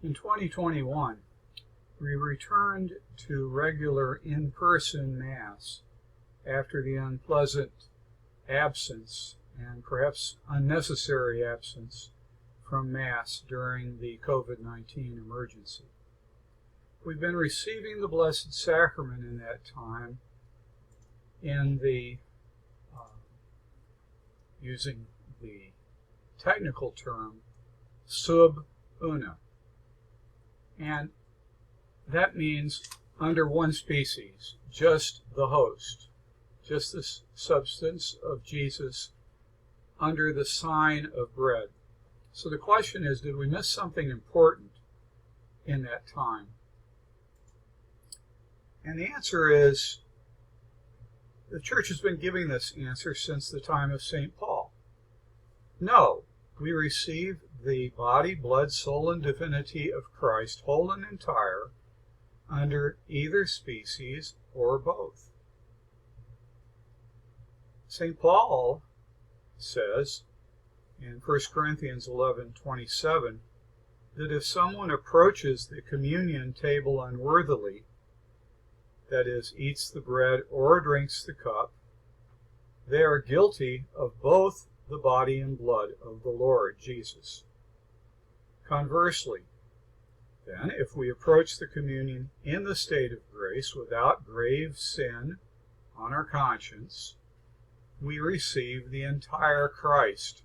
In 2021, we returned to regular in-person Mass after the unpleasant absence, and perhaps unnecessary absence, from Mass during the COVID-19 emergency. We've been receiving the Blessed Sacrament in that time in the, using the technical term, sub una. And that means under one species, just the host, just the substance of Jesus under the sign of bread. So the question is, did we miss something important in that time? And the answer is, the Church has been giving this answer since the time of St. Paul. No, we receive the body, blood, soul, and divinity of Christ, whole and entire, under either species or both. St. Paul says in 1 Corinthians 11:27 that if someone approaches the communion table unworthily, that is, eats the bread or drinks the cup, they are guilty of both the body and blood of the Lord Jesus. Conversely, then, if we approach the communion in the state of grace without grave sin on our conscience, we receive the entire Christ,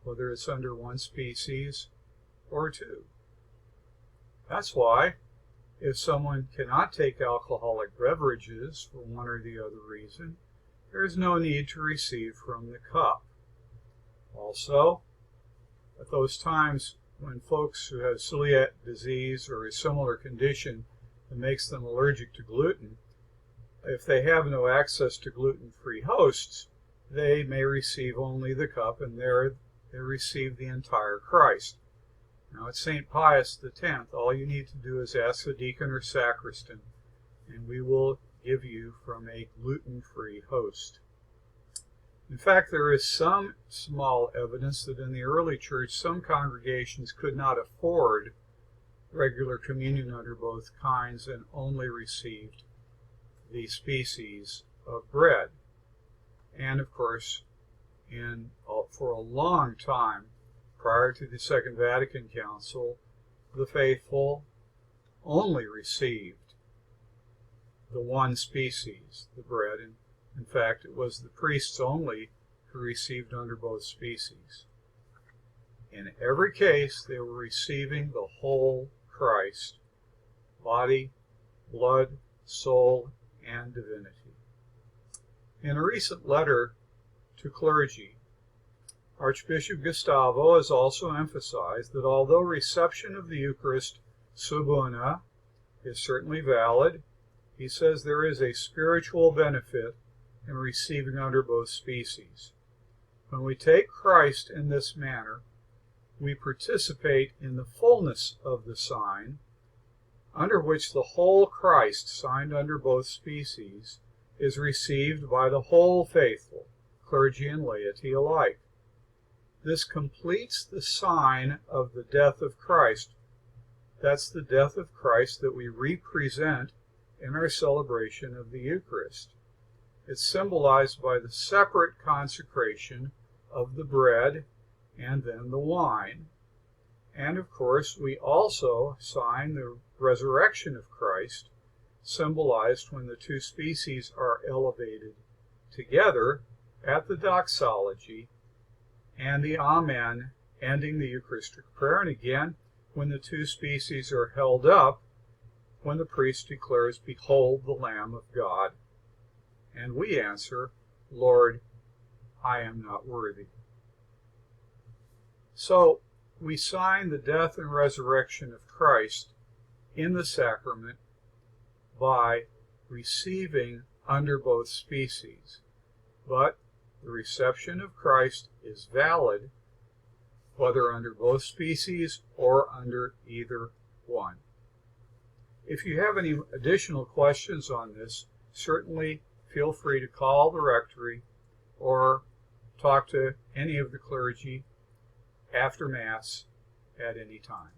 whether it's under one species or two. That's why, if someone cannot take alcoholic beverages for one or the other reason, there is no need to receive from the cup. Also, at those times when folks who have celiac disease or a similar condition that makes them allergic to gluten, if they have no access to gluten-free hosts, they may receive only the cup, and there they receive the entire Christ. Now, at St. Pius X, all you need to do is ask the deacon or sacristan, and we will give you from a gluten-free host. In fact, there is some small evidence that in the early church, some congregations could not afford regular communion under both kinds and only received the species of bread. And of course, for a long time, prior to the Second Vatican Council, the faithful only received the one species, the bread. And in fact, it was the priests only who received under both species. In every case, they were receiving the whole Christ, body, blood, soul, and divinity. In a recent letter to clergy, Archbishop Gustavo has also emphasized that although reception of the Eucharist sub una is certainly valid, he says there is a spiritual benefit in receiving under both species. When we take Christ in this manner, we participate in the fullness of the sign, under which the whole Christ, signed under both species, is received by the whole faithful, clergy and laity alike. This completes the sign of the death of Christ. That's the death of Christ that we represent in our celebration of the Eucharist. It's symbolized by the separate consecration of the bread and then the wine. And of course, we also sign the resurrection of Christ, symbolized when the two species are elevated together at the doxology and the Amen, ending the Eucharistic prayer, and again when the two species are held up when the priest declares, "Behold the Lamb of God." And we answer, "Lord, I am not worthy." So we sign the death and resurrection of Christ in the sacrament by receiving under both species. But the reception of Christ is valid whether under both species or under either one. If you have any additional questions on this, certainly feel free to call the rectory or talk to any of the clergy after Mass at any time.